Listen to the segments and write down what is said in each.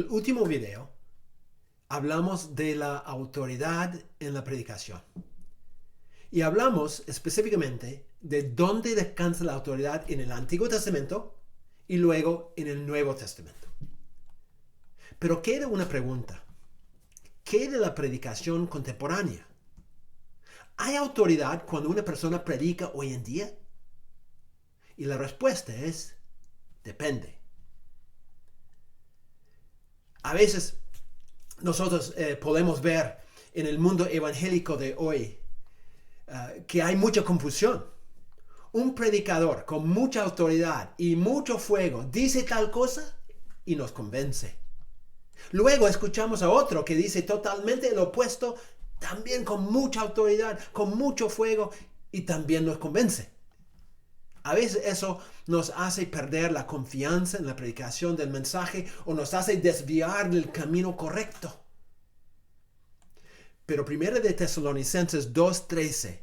el último video hablamos de la autoridad en la predicación. Y hablamos específicamente de dónde descansa la autoridad en el Antiguo Testamento y luego en el Nuevo Testamento. Pero queda una pregunta. ¿Qué de la predicación contemporánea? ¿Hay autoridad cuando una persona predica hoy en día? Y la respuesta es, depende. A veces nosotros podemos ver en el mundo evangélico de hoy que hay mucha confusión. Un predicador con mucha autoridad y mucho fuego dice tal cosa y nos convence. Luego escuchamos a otro que dice totalmente lo opuesto, también con mucha autoridad, con mucho fuego, y también nos convence. A veces eso nos hace perder la confianza en la predicación del mensaje o nos hace desviar del camino correcto. Pero 1 de Tesalonicenses 2:13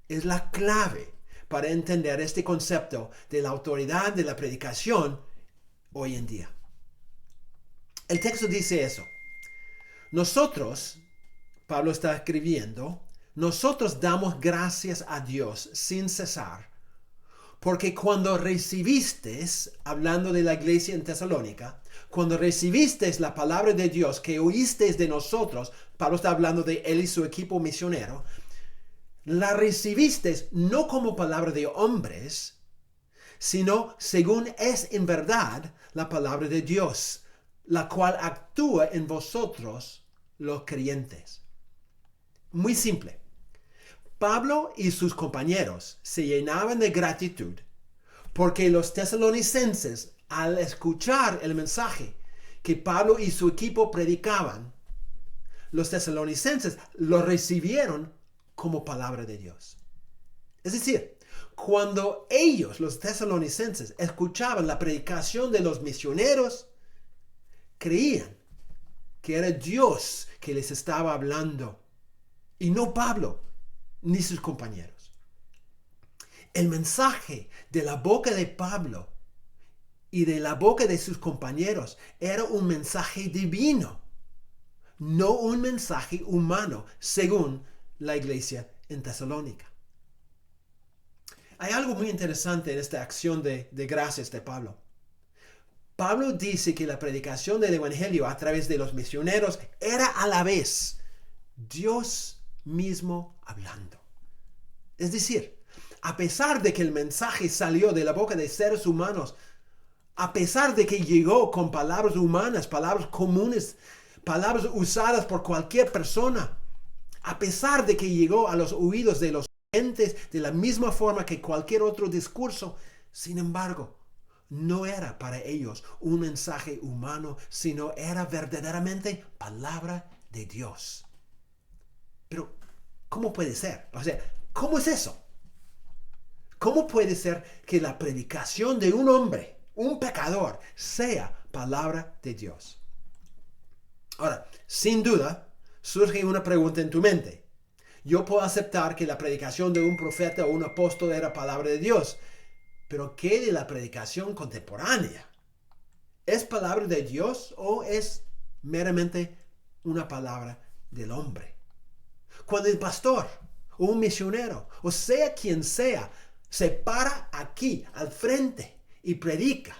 es la clave para entender este concepto de la autoridad de la predicación hoy en día. El texto dice eso. Nosotros, Pablo está escribiendo, nosotros damos gracias a Dios sin cesar, porque cuando recibisteis, hablando de la iglesia en Tesalónica, cuando recibisteis la palabra de Dios que oísteis de nosotros, Pablo está hablando de él y su equipo misionero, la recibisteis no como palabra de hombres, sino según es en verdad la palabra de Dios, la cual actúa en vosotros los creyentes. Muy simple. Pablo y sus compañeros se llenaban de gratitud porque los tesalonicenses, al escuchar el mensaje que Pablo y su equipo predicaban, los tesalonicenses lo recibieron como palabra de Dios. Es decir, cuando ellos, los tesalonicenses, escuchaban la predicación de los misioneros, creían que era Dios que les estaba hablando y no Pablo ni sus compañeros. El mensaje de la boca de Pablo y de la boca de sus compañeros era un mensaje divino, no un mensaje humano, según la iglesia en Tesalónica. Hay algo muy interesante en esta acción de gracias de Pablo. Pablo dice que la predicación del evangelio a través de los misioneros era a la vez Dios mismo hablando. Es decir, a pesar de que el mensaje salió de la boca de seres humanos, a pesar de que llegó con palabras humanas, palabras comunes, palabras usadas por cualquier persona, a pesar de que llegó a los oídos de los oyentes de la misma forma que cualquier otro discurso, sin embargo, no era para ellos un mensaje humano, sino era verdaderamente palabra de Dios. Pero, ¿cómo puede ser? O sea, ¿cómo es eso? ¿Cómo puede ser que la predicación de un hombre, un pecador, sea palabra de Dios? Ahora, sin duda, surge una pregunta en tu mente. Yo puedo aceptar que la predicación de un profeta o un apóstol era palabra de Dios, pero ¿qué de la predicación contemporánea? ¿Es palabra de Dios o es meramente una palabra del hombre? Cuando el pastor o un misionero, o sea quien sea, se para aquí al frente y predica,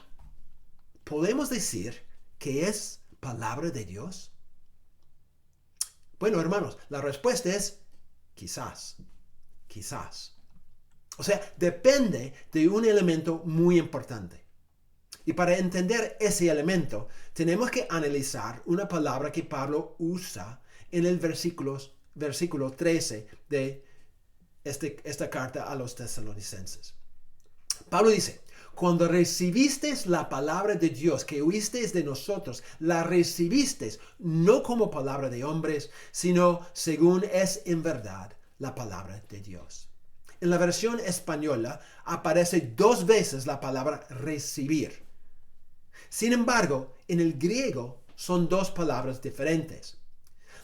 ¿podemos decir que es palabra de Dios? Bueno, hermanos, la respuesta es quizás. O sea, depende de un elemento muy importante. Y para entender ese elemento, tenemos que analizar una palabra que Pablo usa en el versículo 13 de esta carta a los tesalonicenses. Pablo dice, cuando recibisteis la palabra de Dios que oísteis de nosotros, la recibisteis no como palabra de hombres, sino según es en verdad la palabra de Dios. En la versión española aparece 2 veces la palabra recibir. Sin embargo, en el griego son 2 palabras diferentes.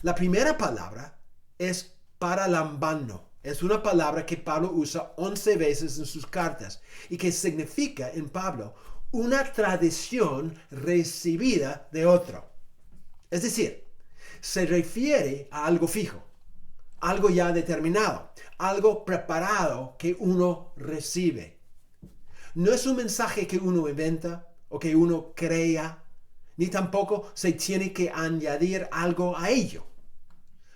La primera palabra es paralambano. Es una palabra que Pablo usa 11 veces en sus cartas y que significa en Pablo una tradición recibida de otro. Es decir, se refiere a algo fijo, algo ya determinado, algo preparado que uno recibe. No es un mensaje que uno inventa o que uno crea, ni tampoco se tiene que añadir algo a ello.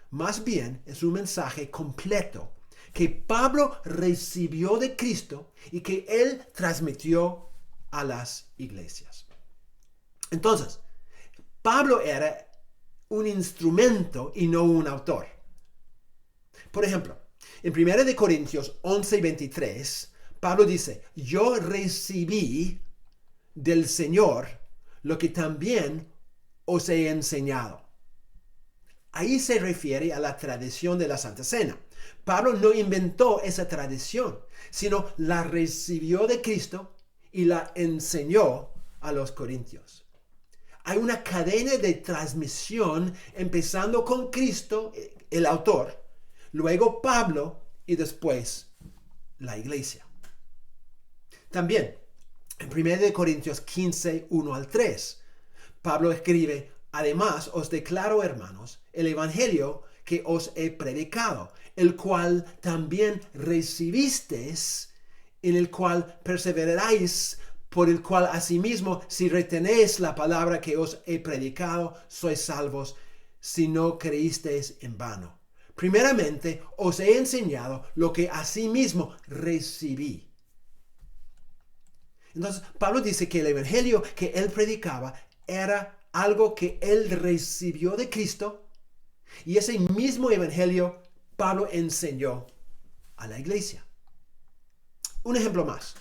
Más bien es un mensaje completo que Pablo recibió de Cristo y que él transmitió a las iglesias. Entonces, Pablo era un instrumento y no un autor. Por ejemplo, en 1 Corintios 11:23, Pablo dice, yo recibí del Señor lo que también os he enseñado. Ahí se refiere a la tradición de la Santa Cena. Pablo no inventó esa tradición, sino la recibió de Cristo y la enseñó a los corintios. Hay una cadena de transmisión empezando con Cristo, el autor, luego Pablo y después la iglesia. También, en 1 Corintios 15, 1 al 3, Pablo escribe, además os declaro, hermanos, el evangelio que os he predicado, el cual también recibisteis, en el cual perseveraréis, por el cual asimismo, si retenéis la palabra que os he predicado, sois salvos, si no creísteis en vano. Primeramente, os he enseñado lo que asimismo recibí. Entonces, Pablo dice que el evangelio que él predicaba era algo que él recibió de Cristo, y ese mismo evangelio Pablo enseñó a la iglesia. Un ejemplo más.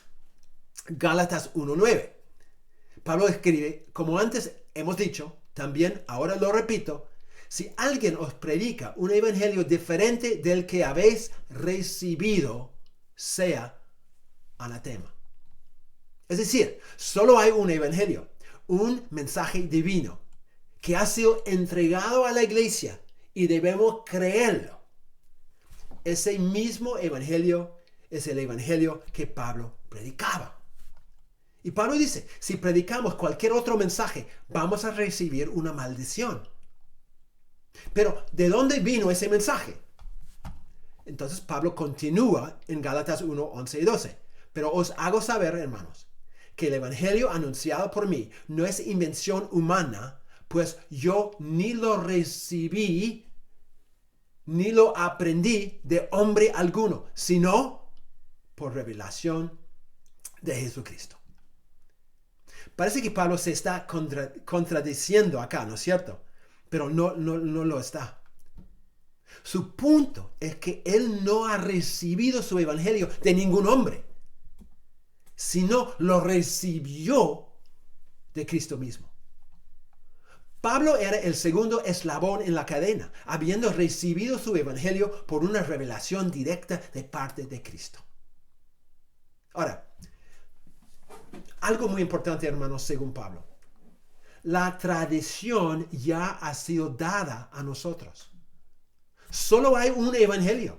Gálatas 1:9. Pablo escribe, como antes hemos dicho, también ahora lo repito, si alguien os predica un evangelio diferente del que habéis recibido, sea anatema. Es decir, solo hay un evangelio, un mensaje divino que ha sido entregado a la iglesia y debemos creerlo. Ese mismo evangelio es el evangelio que Pablo predicaba. Y Pablo dice, si predicamos cualquier otro mensaje, vamos a recibir una maldición. Pero, ¿de dónde vino ese mensaje? Entonces Pablo continúa en Gálatas 1, 11 y 12. Pero os hago saber, hermanos, que el evangelio anunciado por mí no es invención humana, pues yo ni lo recibí, ni lo aprendí de hombre alguno, sino por revelación de Jesucristo. Parece que Pablo se está contradiciendo acá, ¿no es cierto? Pero no lo está. Su punto es que él no ha recibido su evangelio de ningún hombre, sino lo recibió de Cristo mismo. Pablo era el segundo eslabón en la cadena, habiendo recibido su evangelio por una revelación directa de parte de Cristo. Ahora, algo muy importante, hermanos, según Pablo. La tradición ya ha sido dada a nosotros. Solo hay un evangelio.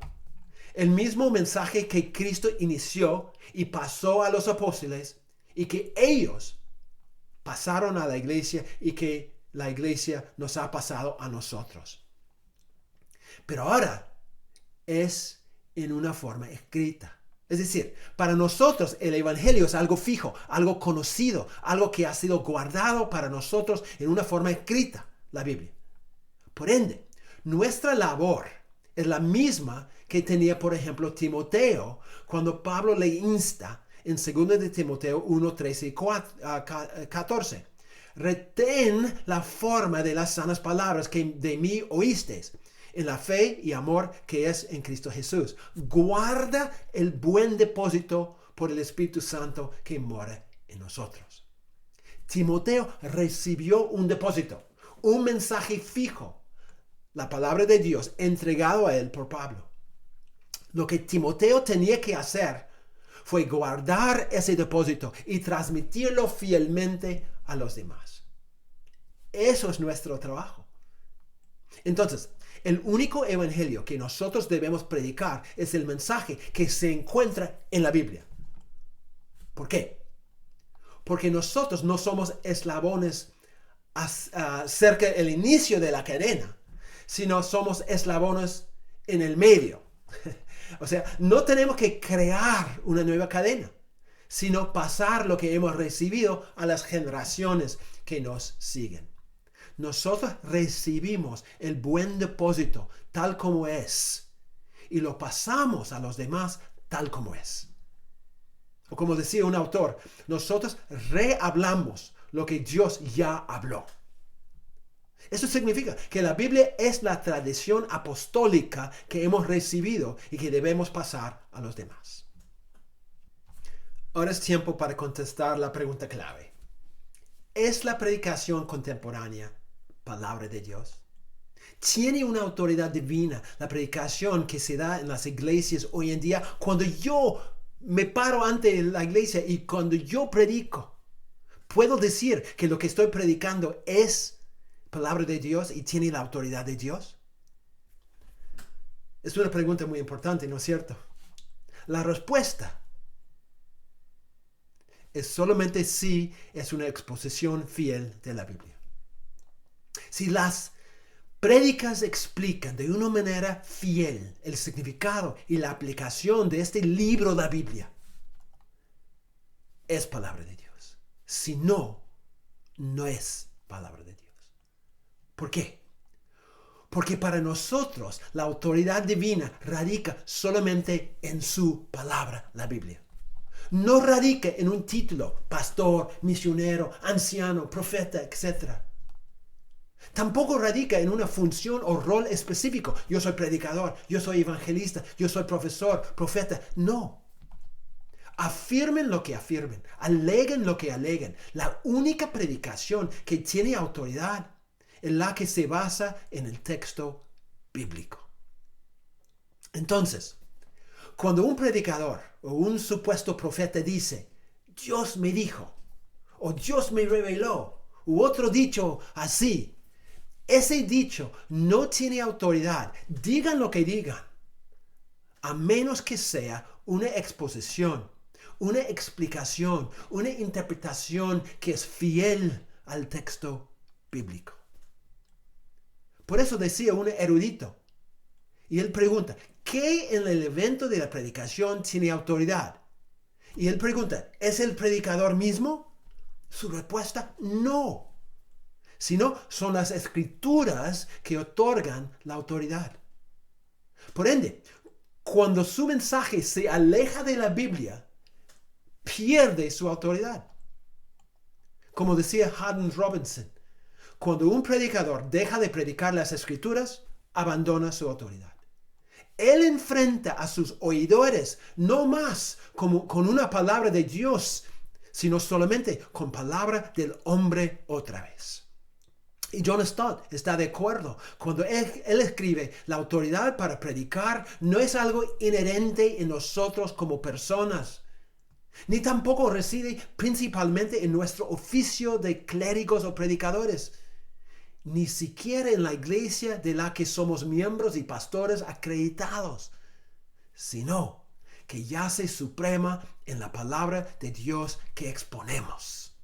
El mismo mensaje que Cristo inició y pasó a los apóstoles y que ellos pasaron a la iglesia y que la iglesia nos ha pasado a nosotros. Pero ahora es en una forma escrita. Es decir, para nosotros el evangelio es algo fijo, algo conocido, algo que ha sido guardado para nosotros en una forma escrita, la Biblia. Por ende, nuestra labor es la misma que tenía, por ejemplo, Timoteo, cuando Pablo le insta en 2 de Timoteo 1, 13 y 14. Retén la forma de las sanas palabras que de mí oísteis, en la fe y amor que es en Cristo Jesús. Guarda el buen depósito por el Espíritu Santo que mora en nosotros. Timoteo recibió un depósito, un mensaje fijo, la palabra de Dios entregado a él por Pablo. Lo que Timoteo tenía que hacer fue guardar ese depósito y transmitirlo fielmente a los demás. Eso es nuestro trabajo. Entonces, el único evangelio que nosotros debemos predicar es el mensaje que se encuentra en la Biblia. ¿Por qué? Porque nosotros no somos eslabones cerca del inicio de la cadena, sino somos eslabones en el medio. O sea, no tenemos que crear una nueva cadena, sino pasar lo que hemos recibido a las generaciones que nos siguen. Nosotros recibimos el buen depósito tal como es y lo pasamos a los demás tal como es. O como decía un autor, nosotros rehablamos lo que Dios ya habló. Eso significa que la Biblia es la tradición apostólica que hemos recibido y que debemos pasar a los demás. Ahora es tiempo para contestar la pregunta clave. ¿Es la predicación contemporánea palabra de Dios? ¿Tiene una autoridad divina la predicación que se da en las iglesias hoy en día? Cuando yo me paro ante la iglesia y cuando yo predico, ¿puedo decir que lo que estoy predicando es palabra de Dios y tiene la autoridad de Dios? Es una pregunta muy importante, ¿no es cierto? La respuesta es solamente si es una exposición fiel de la Biblia. Si las prédicas explican de una manera fiel el significado y la aplicación de este libro de la Biblia, es palabra de Dios. Si no, no es palabra de Dios. ¿Por qué? Porque para nosotros la autoridad divina radica solamente en su palabra, la Biblia. No radica en un título, pastor, misionero, anciano, profeta, etc. Tampoco radica en una función o rol específico. Yo soy predicador, yo soy evangelista, yo soy profesor, profeta. No. Afirmen lo que afirmen, aleguen lo que aleguen. La única predicación que tiene autoridad es la que se basa en el texto bíblico. Entonces, cuando un predicador o un supuesto profeta dice, Dios me dijo, o Dios me reveló, u otro dicho así, ese dicho no tiene autoridad, digan lo que digan, a menos que sea una exposición, una explicación, una interpretación que es fiel al texto bíblico. Por eso decía un erudito, y él pregunta, ¿qué en el evento de la predicación tiene autoridad? Y él pregunta, ¿es el predicador mismo? Su respuesta, no. Sino son las escrituras que otorgan la autoridad. Por ende, cuando su mensaje se aleja de la Biblia, pierde su autoridad. Como decía Haddon Robinson, cuando un predicador deja de predicar las escrituras, abandona su autoridad. Él enfrenta a sus oidores no más como con una palabra de Dios, sino solamente con palabra del hombre otra vez. Y John Stott está de acuerdo cuando él escribe, la autoridad para predicar no es algo inherente en nosotros como personas, ni tampoco reside principalmente en nuestro oficio de clérigos o predicadores, ni siquiera en la iglesia de la que somos miembros y pastores acreditados, sino que yace suprema en la palabra de Dios que exponemos.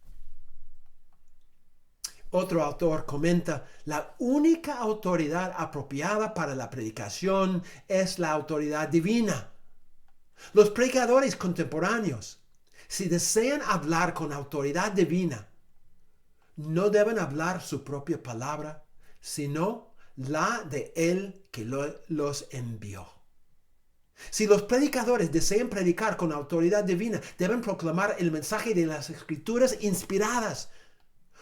Otro autor comenta, la única autoridad apropiada para la predicación es la autoridad divina. Los predicadores contemporáneos, si desean hablar con autoridad divina, no deben hablar su propia palabra, sino la de Él que los envió. Si los predicadores desean predicar con autoridad divina, deben proclamar el mensaje de las Escrituras inspiradas,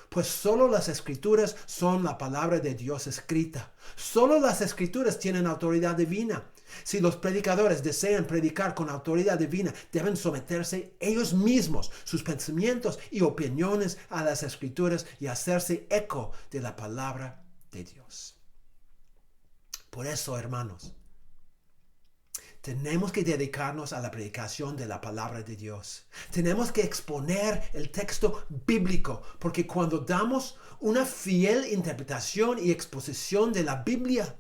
pues solo las Escrituras son la palabra de Dios escrita. Solo las Escrituras tienen autoridad divina. Si los predicadores desean predicar con autoridad divina, deben someterse ellos mismos, sus pensamientos y opiniones a las Escrituras y hacerse eco de la palabra de Dios. Por eso, hermanos, tenemos que dedicarnos a la predicación de la palabra de Dios. Tenemos que exponer el texto bíblico, porque cuando damos una fiel interpretación y exposición de la Biblia,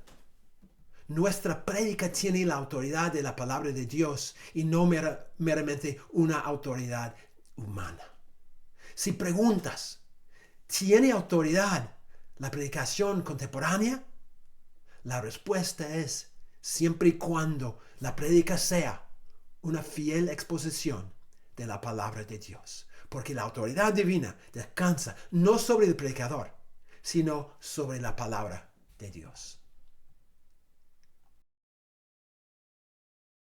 nuestra prédica tiene la autoridad de la palabra de Dios y no meramente una autoridad humana. Si preguntas, ¿Tiene autoridad la predicación contemporánea? La respuesta es siempre y cuando la prédica sea una fiel exposición de la palabra de Dios. Porque la autoridad divina descansa no sobre el predicador, sino sobre la palabra de Dios.